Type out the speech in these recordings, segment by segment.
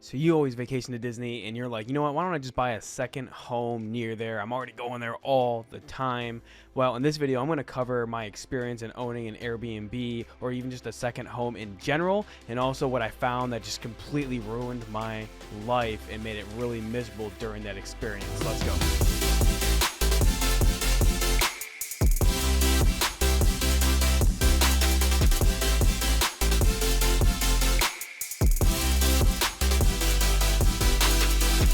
So you always vacation to Disney and you're like, you know what, why don't I just buy a second home near there? I'm already going there all the time. Well, in this video, I'm going to cover my experience in owning an Airbnb or even just a second home in general, and also what I found that just completely ruined my life and made it really miserable during that experience. Let's go.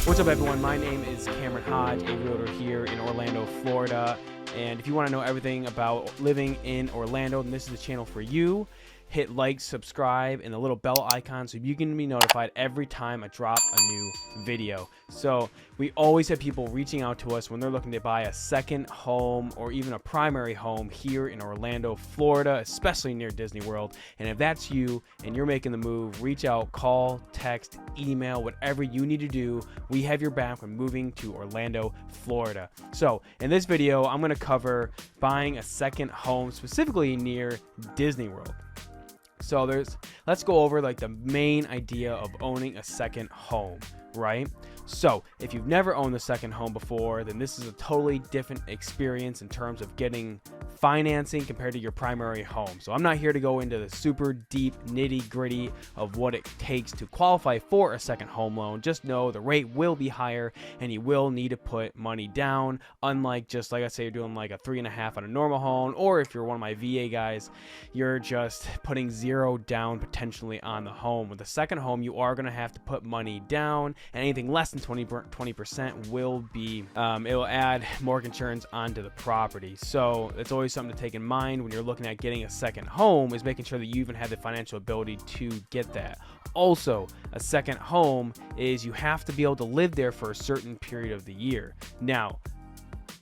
What's up, everyone? My name is Cameron Hodge, a realtor here in Orlando, Florida. And if you want to know everything about living in Orlando, then this is the channel for you. Hit like, subscribe, and the little bell icon so you can be notified every time I drop a new video. So we always have people reaching out to us when they're looking to buy a second home or even a primary home here in Orlando, Florida, especially near Disney World. And if that's you and you're making the move, reach out, call, text, email, whatever you need to do. We have your back when moving to Orlando, Florida. So in this video, I'm going to cover buying a second home specifically near Disney World. So let's go over like the main idea of owning a second home, right? So if you've never owned a second home before, then this is a totally different experience in terms of getting financing compared to your primary home. So I'm not here to go into the super deep nitty gritty of what it takes to qualify for a second home loan. Just know the rate will be higher and you will need to put money down, unlike just like I say, you're doing like a 3.5 on a normal home, or if you're one of my VA guys, you're just putting zero down potentially on the home. With a second home, you are going to have to put money down, and anything less than 20% will be, it will add mortgage insurance onto the property. So it's always something to take in mind when you're looking at getting a second home, is making sure that you even have the financial ability to get that. Also, a second home is you have to be able to live there for a certain period of the year. Now,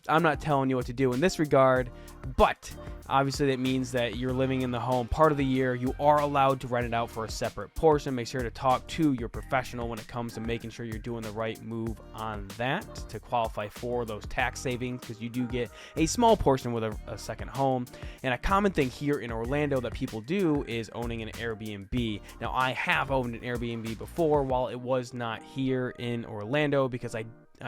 I'm not telling you what to do in this regard, but obviously that means that you're living in the home part of the year. You are allowed to rent it out for a separate portion. Make sure to talk to your professional when it comes to making sure you're doing the right move on that to qualify for those tax savings, because you do get a small portion with a second home. And a common thing here in Orlando that people do is owning an Airbnb. Now, I have owned an Airbnb before while it was not here in Orlando, because I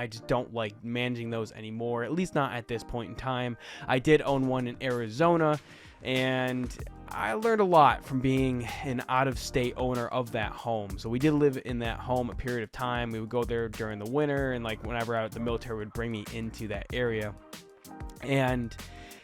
just don't like managing those anymore, at least not at this point in time. I did own one in Arizona, and I learned a lot from being an out-of-state owner of that home. So we did live in that home a period of time. We would go there during the winter, and like whenever the military would bring me into that area. And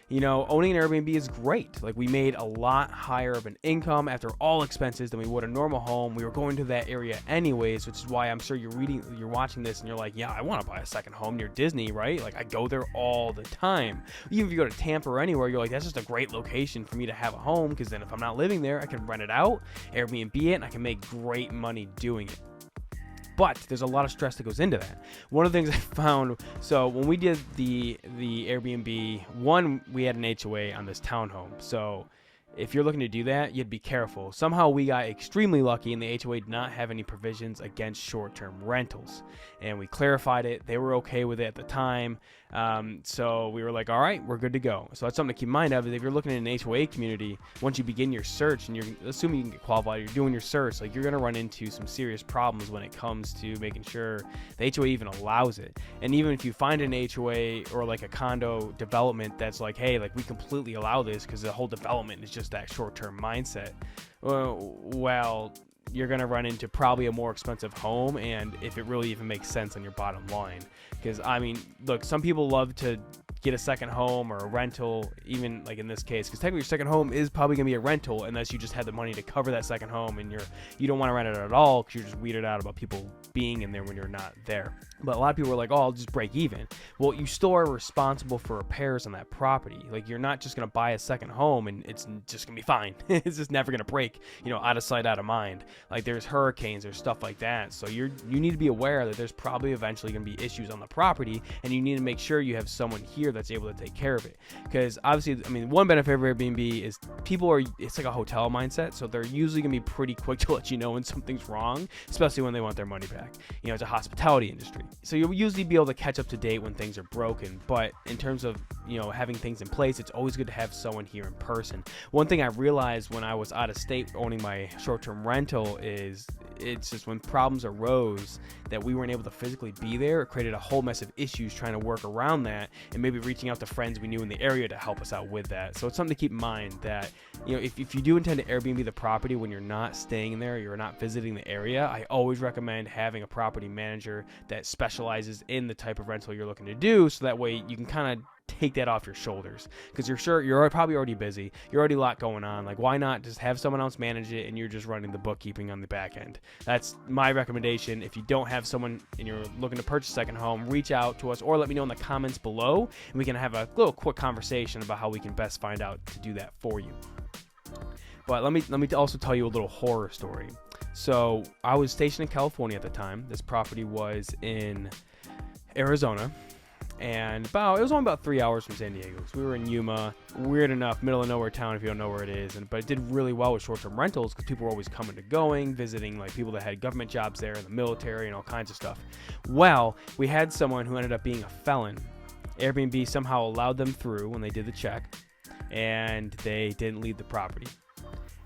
you know, owning an Airbnb is great. Like, we made a lot higher of an income after all expenses than we would a normal home. We were going to that area anyways, which is why I'm sure you're watching this and you're like, yeah, I want to buy a second home near Disney, right? Like, I go there all the time. Even if you go to Tampa or anywhere, you're like, that's just a great location for me to have a home, because then if I'm not living there, I can rent it out, Airbnb it, and I can make great money doing it. But there's a lot of stress that goes into that. One of the things I found, so when we did the Airbnb, one, we had an HOA on this townhome. So if you're looking to do that, you'd be careful. Somehow we got extremely lucky, and the HOA did not have any provisions against short-term rentals. And we clarified it. They were okay with it at the time. So we were like, all right, we're good to go. So that's something to keep in mind of, is if you're looking at an HOA community, once you begin your search and you're assuming you can get qualified, you're doing your search, like, you're going to run into some serious problems when it comes to making sure the HOA even allows it. And even if you find an HOA or like a condo development that's like, hey, like, we completely allow this because the whole development is just that short-term mindset, well, you're going to run into probably a more expensive home, and if it really even makes sense on your bottom line. Because, I mean, look, some people love to get a second home or a rental, even like in this case, because technically your second home is probably going to be a rental unless you just had the money to cover that second home, and you don't want to rent it at all because you're just weirded out about people being in there when you're not there. But a lot of people are like, oh, I'll just break even. Well, you still are responsible for repairs on that property. Like, you're not just going to buy a second home and it's just going to be fine. It's just never going to break, out of sight, out of mind. Like, there's hurricanes, there's stuff like that. So you need to be aware that there's probably eventually going to be issues on the property, and you need to make sure you have someone here that's able to take care of it. Because obviously, I mean, one benefit of Airbnb is it's like a hotel mindset. So they're usually going to be pretty quick to let you know when something's wrong, especially when they want their money back. It's a hospitality industry. So you'll usually be able to catch up to date when things are broken. But in terms of having things in place, it's always good to have someone here in person. One thing I realized when I was out of state owning my short-term rental is it's just when problems arose that we weren't able to physically be there, it created a whole mess of issues trying to work around that, and maybe reaching out to friends we knew in the area to help us out with that. So it's something to keep in mind that, if you do intend to Airbnb the property when you're not staying in there, you're not visiting the area, I always recommend having a property manager that specializes in the type of rental you're looking to do, so that way you can kind of take that off your shoulders, because you're probably already busy, you're already a lot going on. Like, why not just have someone else manage it and you're just running the bookkeeping on the back end? That's my recommendation. If you don't have someone and you're looking to purchase a second home, reach out to us or let me know in the comments below, and we can have a little quick conversation about how we can best find out to do that for you. But let me also tell you a little horror story. So I was stationed in California at the time. This property was in Arizona, and it was only about 3 hours from San Diego. So we were in Yuma, weird enough, middle of nowhere town if you don't know where it is. But it did really well with short-term rentals because people were always coming and going, visiting like people that had government jobs there, in the military, and all kinds of stuff. Well, we had someone who ended up being a felon. Airbnb somehow allowed them through when they did the check, and they didn't leave the property.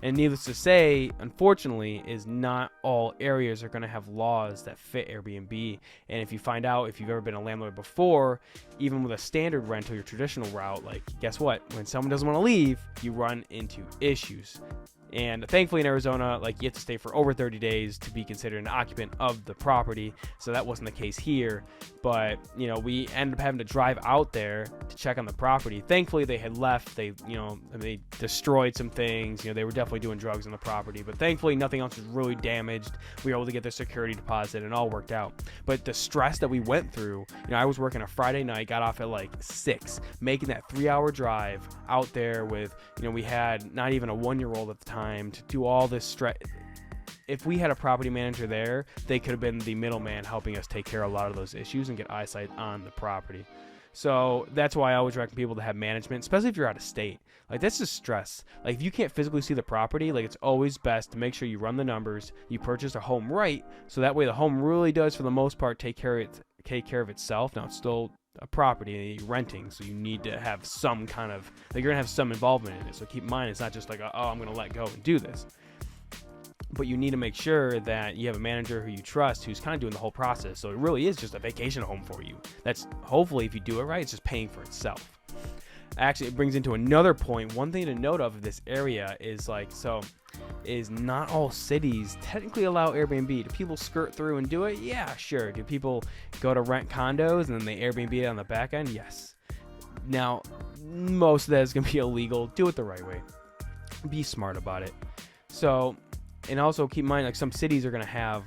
And needless to say, unfortunately, is not all areas are going to have laws that fit Airbnb. And if you find out, if you've ever been a landlord before, even with a standard rental, your traditional route, like, guess what? When someone doesn't want to leave, you run into issues. And thankfully in Arizona, like, you have to stay for over 30 days to be considered an occupant of the property. So that wasn't the case here. But, we ended up having to drive out there to check on the property. Thankfully they had left. They destroyed some things. They were definitely doing drugs on the property. But thankfully nothing else was really damaged. We were able to get their security deposit and it all worked out. But the stress that we went through, I was working a Friday night, got off at like 6, making that 3-hour drive out there with, we had not even a 1-year-old at the time, to do all this stress. If we had a property manager there, they could have been the middleman helping us take care of a lot of those issues and get eyesight on the property. So that's why I always recommend people to have management, especially if you're out of state. Like, that's just stress. Like, if you can't physically see the property, like, it's always best to make sure you run the numbers, you purchase a home right, so that way the home really does, for the most part, take care of itself. Now, it's still a property you're renting, so you need to have some kind of, like, you're gonna have some involvement in it. So keep in mind, it's not just like, I'm gonna let go and do this, but you need to make sure that you have a manager who you trust, who's kind of doing the whole process. So it really is just a vacation home for you. That's, hopefully, if you do it right, it's just paying for itself. Actually, it brings into another point. One thing to note of this area is is not all cities technically allow Airbnb. Do people skirt through and do it? Yeah, sure. Do people go to rent condos and then they Airbnb it on the back end? Yes. Now, most of that is going to be illegal. Do it the right way. Be smart about it. So, and also keep in mind, like, some cities are going to have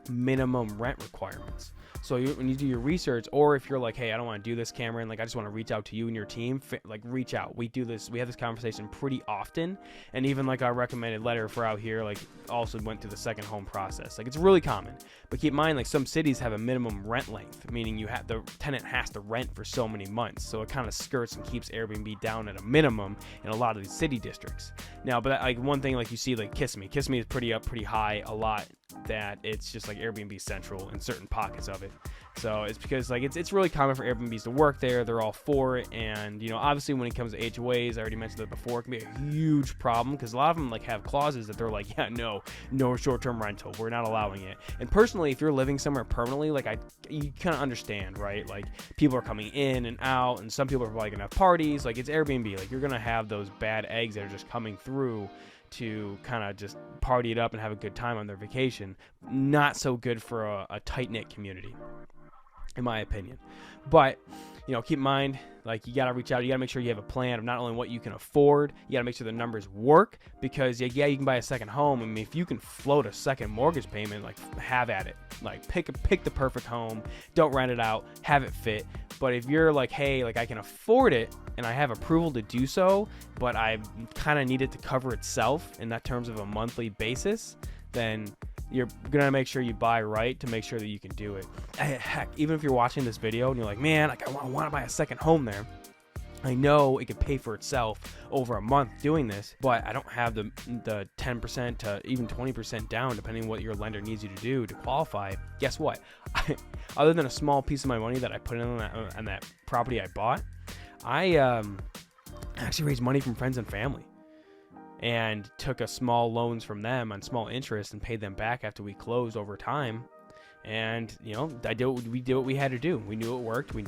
minimum rent requirements. So when you do your research, or if you're like, hey, I don't want to do this, Cameron, like, I just want to reach out to you and your team, like, reach out. We have this conversation pretty often, and even like our recommended letter for out here, like, also went through the second home process. Like, it's really common. But keep in mind, like, some cities have a minimum rent length, meaning the tenant has to rent for so many months. So it kind of skirts and keeps Airbnb down at a minimum in a lot of these city districts. Now, but like, one thing, like, you see, like, Kissimmee is pretty high a lot, that it's just like Airbnb central in certain pockets of it. So it's because, like, it's really common for Airbnbs to work there. They're all for it. And, obviously when it comes to HOAs, I already mentioned that before, it can be a huge problem because a lot of them, like, have clauses that they're like, yeah, no short-term rental. We're not allowing it. And personally, if you're living somewhere permanently, like, you kind of understand, right? Like, people are coming in and out, and some people are probably going to have parties. Like, it's Airbnb. Like, you're going to have those bad eggs that are just coming through to kind of just party it up and have a good time on their vacation. Not so good for a tight-knit community, in my opinion. But, keep in mind, like, you got to reach out. You got to make sure you have a plan of not only what you can afford, you got to make sure the numbers work, because, yeah, you can buy a second home. I mean, if you can float a second mortgage payment, like, have at it. Like, pick the perfect home. Don't rent it out. Have it fit. But if you're like, hey, like, I can afford it and I have approval to do so, but I kind of need it to cover itself in that terms of a monthly basis, then you're going to make sure you buy right to make sure that you can do it. Heck, even if you're watching this video and you're like, man, like, I want to buy a second home there. I know it could pay for itself over a month doing this, but I don't have the 10% to even 20% down, depending on what your lender needs you to do to qualify. Guess what? Other than a small piece of my money that I put in on that property I bought, I actually raised money from friends and family and took a small loans from them on small interest and paid them back after we closed over time. And, you know, we did what we had to do. We knew it worked. We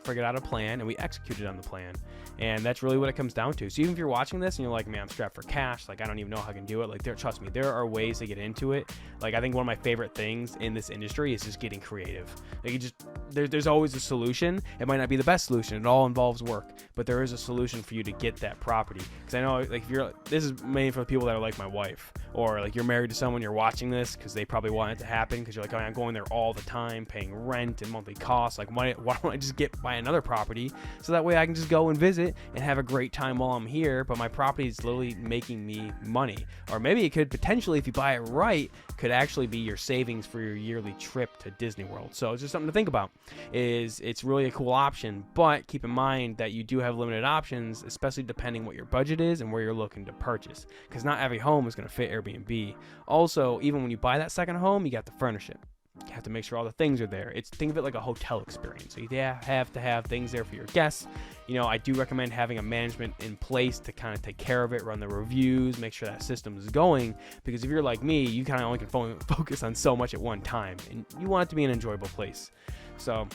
figured out a plan and we executed on the plan. And that's really what it comes down to. So even if you're watching this and you're like, man, I'm strapped for cash, like I don't even know how I can do it, like trust me, there are ways to get into it. Like I think one of my favorite things in this industry is just getting creative. Like you just there's always a solution. It might not be the best solution. It all involves work, but there is a solution for you to get that property. Because I know, like, this is mainly for the people that are like my wife, or like you're married to someone, you're watching this because they probably want it to happen because you're like, oh, I'm going there all the time, paying rent and monthly costs. Like, why don't I just buy another property so that way I can just go and visit and have a great time while I'm here, but my property is literally making me money. Or maybe it could potentially, if you buy it right, could actually be your savings for your yearly trip to Disney World. So it's just something to think about. It's really a cool option, but keep in mind that you do have limited options, especially depending what your budget is and where you're looking to purchase, because not every home is going to fit Airbnb. Also, even when you buy that second home, you got to furnish it. You have to make sure all the things are there. Think of it like a hotel experience. So you have to have things there for your guests. You know, I do recommend having a management in place to kind of take care of it, run the reviews, make sure that system is going. Because if you're like me, you kind of only can focus on so much at one time, and you want it to be an enjoyable place. So,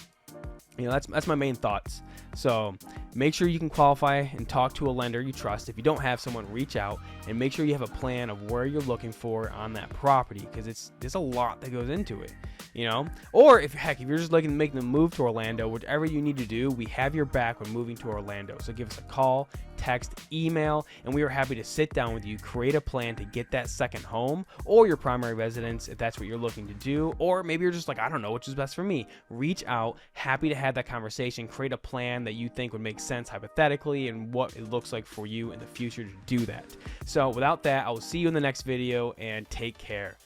you know, that's my main thoughts. So make sure you can qualify and talk to a lender you trust. If you don't have someone, reach out and make sure you have a plan of where you're looking for on that property, because there's a lot that goes into it, you know. Or if you're just looking to make the move to Orlando, whatever you need to do, we have your back when moving to Orlando. So give us a call, text, email, and we are happy to sit down with you, create a plan to get that second home or your primary residence if that's what you're looking to do. Or maybe you're just like, I don't know which is best for me. Reach out, happy to have that conversation, create a plan that you think would make sense hypothetically and what it looks like for you in the future to do that. So without that, I will see you in the next video, and take care.